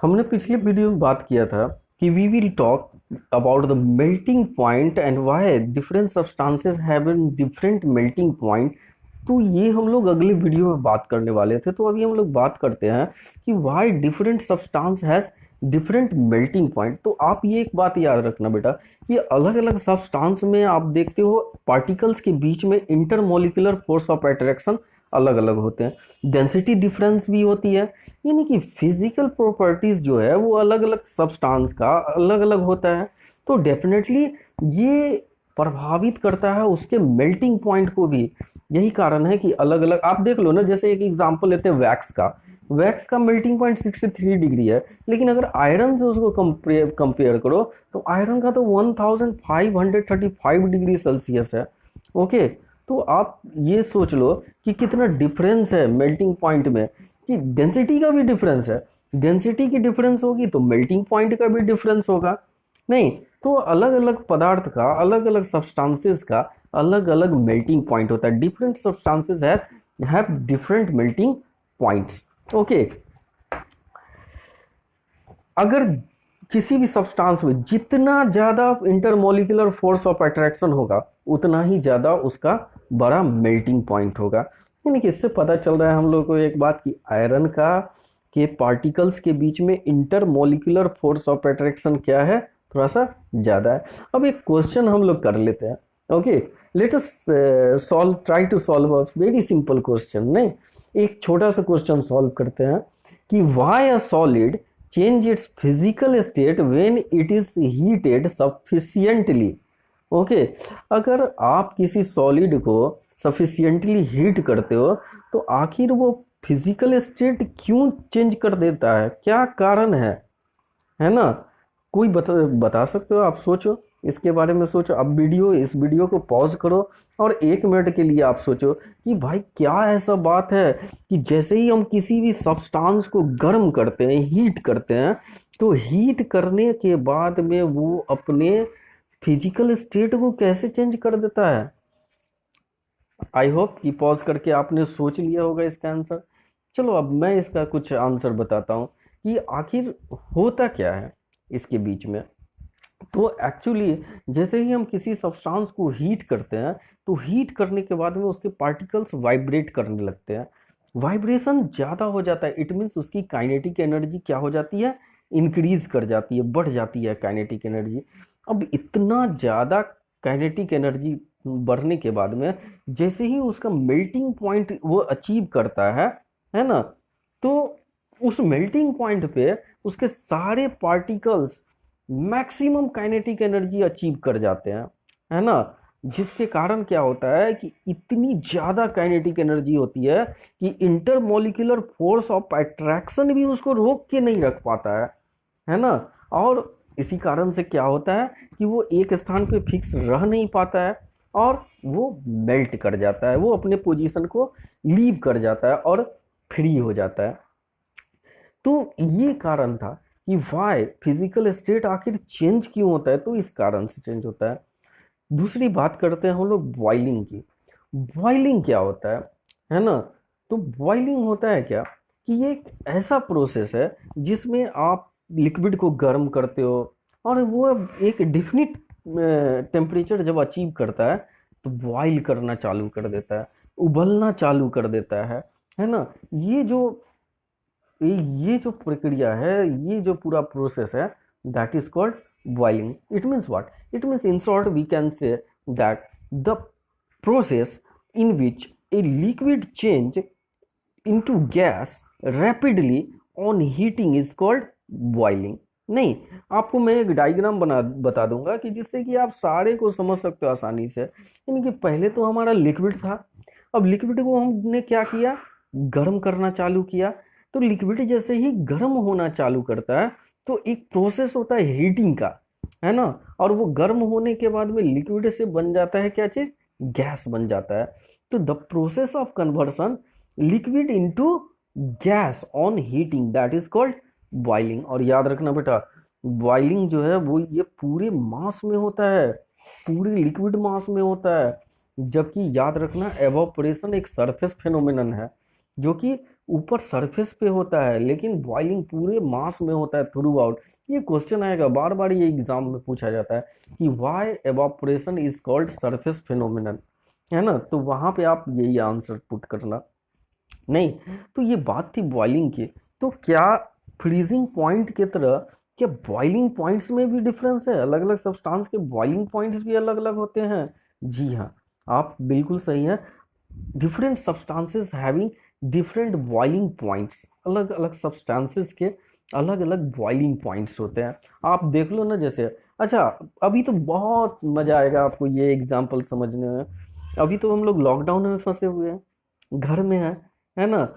हमने पिछले वीडियो में बात किया था कि we will talk about the melting point and why different substances have different melting point. तो ये हम लोग अगले वीडियो में बात करने वाले थे, तो अभी हम लोग बात करते हैं कि why different substance has different melting point. तो आप ये एक बात याद रखना बेटा कि अलग अलग सब्सटेंस में आप देखते हो पार्टिकल्स के बीच में इंटरमोलिकुलर फोर्स ऑफ अट्रैक्शन अलग अलग होते हैं, डेंसिटी डिफरेंस भी होती है। यानी कि फिजिकल प्रॉपर्टीज जो है वो अलग अलग सब्सटेंस का अलग अलग होता है। तो डेफिनेटली ये प्रभावित करता है उसके मेल्टिंग पॉइंट को भी। यही कारण है कि अलग अलग आप देख लो ना, जैसे एक एग्जांपल लेते हैं वैक्स का मेल्टिंग पॉइंट 63 डिग्री है, लेकिन अगर आयरन से उसको कंपेयर करो तो आयरन का तो 1535 डिग्री सेल्सियस है। ओके, तो आप ये सोच लो कि कितना डिफरेंस है मेल्टिंग पॉइंट में, कि डेंसिटी का भी डिफरेंस है। डेंसिटी की डिफरेंस होगी तो मेल्टिंग पॉइंट का भी डिफरेंस होगा। नहीं तो अलग अलग पदार्थ का, अलग अलग सब्सटेंसेस का अलग अलग मेल्टिंग पॉइंट होता है। Different substances have different melting points. Okay, अगर किसी भी सब्सटेंस में जितना ज्यादा इंटरमोलिकुलर फोर्स ऑफ अट्रैक्शन होगा उतना ही ज्यादा उसका बड़ा मेल्टिंग पॉइंट होगा। यानी कि इससे पता चल रहा है हम लोग को एक बात कि आयरन का के पार्टिकल्स के बीच में इंटरमोलिकुलर फोर्स ऑफ अट्रैक्शन क्या है, थोड़ा सा ज्यादा है। अब एक क्वेश्चन हम लोग कर लेते हैं। Okay, let us solve, try to solve a very simple question. नहीं, एक छोटा सा क्वेश्चन सॉल्व करते हैं कि why a solid change its physical state when it is heated sufficiently। Okay, अगर आप किसी सॉलिड को सफिशियंटली हीट करते हो तो आखिर वो फिजिकल स्टेट क्यों चेंज कर देता है, क्या कारण है ना? कोई बता सकते हो? आप सोचो, इसके बारे में सोचो। अब इस वीडियो को पॉज करो और 1 मिनट के लिए आप सोचो कि भाई क्या ऐसा बात है कि जैसे ही हम किसी भी सब्सटेंस को गर्म करते हैं, हीट करते हैं, तो हीट करने के बाद में वो अपने फिजिकल स्टेट को कैसे चेंज कर देता है। आई होप कि पॉज करके आपने सोच लिया होगा इसका आंसर। चलो अब मैं इसका कुछ आंसर बताता हूँ कि आखिर होता क्या है इसके बीच में। तो एक्चुअली जैसे ही हम किसी सब्सटेंस को हीट करते हैं तो हीट करने के बाद में उसके पार्टिकल्स वाइब्रेट करने लगते हैं। वाइब्रेशन ज़्यादा हो जाता है, इट मीन्स उसकी काइनेटिक एनर्जी क्या हो जाती है, इंक्रीज कर जाती है, बढ़ जाती है काइनेटिक एनर्जी। अब इतना ज़्यादा काइनेटिक एनर्जी बढ़ने के बाद में जैसे ही उसका मेल्टिंग पॉइंट वो अचीव करता है ना, तो उस मेल्टिंग पॉइंट पे उसके सारे particles maximum kinetic energy achieve कर जाते हैं, है ना। जिसके कारण क्या होता है कि इतनी ज्यादा काइनेटिक एनर्जी होती है कि इंटरमोलिकुलर फोर्स ऑफ अट्रैक्शन भी उसको रोक के नहीं रख पाता है ना। और इसी कारण से क्या होता है कि वो एक स्थान पे फिक्स रह नहीं पाता है और वो मेल्ट कर जाता है, वो अपने पोजीशन को लीव कर जाता है और फ्री हो जाता है। तो ये कारण था कि वाई फिजिकल स्टेट आखिर चेंज क्यों होता है, तो इस कारण से चेंज होता है। दूसरी बात करते हैं हम लोग बॉइलिंग की। बॉइलिंग क्या होता है ना। तो बॉइलिंग होता है क्या कि ये एक ऐसा प्रोसेस है जिसमें आप लिक्विड को गर्म करते हो और वो एक डिफिनिट टेम्परेचर जब अचीव करता है तो बॉइल करना चालू कर देता है, उबलना चालू कर देता है ना। ये जो ये जो प्रक्रिया है, ये जो पूरा प्रोसेस है, that is called boiling. It means what? It means in short we can say that the process in which a liquid change into gas rapidly on heating is called boiling. नहीं, आपको मैं एक diagram बता दूंगा कि जिससे कि आप सारे को समझ सकते हो आसानी से। यानी कि पहले तो हमारा लिक्विड था, अब लिक्विड को हमने क्या किया, गर्म करना चालू किया। तो लिक्विड जैसे ही गर्म होना चालू करता है तो एक प्रोसेस होता है हीटिंग का, है ना। और वो गर्म होने के बाद में लिक्विड से बन जाता है क्या चीज, गैस बन जाता है। तो the process of conversion liquid into gas on heating, that is called boiling. और याद रखना बेटा, बॉइलिंग जो है वो ये पूरे मास में होता है, पूरे लिक्विड मास में होता है। जबकि याद रखना एवापोरेशन एक सरफेस फेनोमेनन है जो कि ऊपर सरफेस पे होता है, लेकिन बॉइलिंग पूरे मास में होता है थ्रू आउट। ये क्वेश्चन आएगा बार बार, ये एग्जाम में पूछा जाता है कि why evaporation is called surface phenomenon, है ना। तो वहां पे आप यही आंसर पुट करना। नहीं, तो ये बात थी बॉइलिंग की। तो क्या फ्रीजिंग पॉइंट की तरह क्या बॉइलिंग पॉइंट्स में भी डिफरेंस है? अलग अलग सब्सटेंस के बॉइलिंग पॉइंट्स भी अलग अलग होते हैं? जी हाँ, आप बिल्कुल सही हैं। Different substances having different boiling points, अलग अलग सब्सटेंसेस के अलग अलग बॉइलिंग पॉइंट्स होते हैं। आप देख लो ना, जैसे अच्छा, अभी तो बहुत मजा आएगा आपको ये एग्जांपल समझने में। अभी तो हम लोग लॉकडाउन में फंसे हुए हैं, घर में है ना।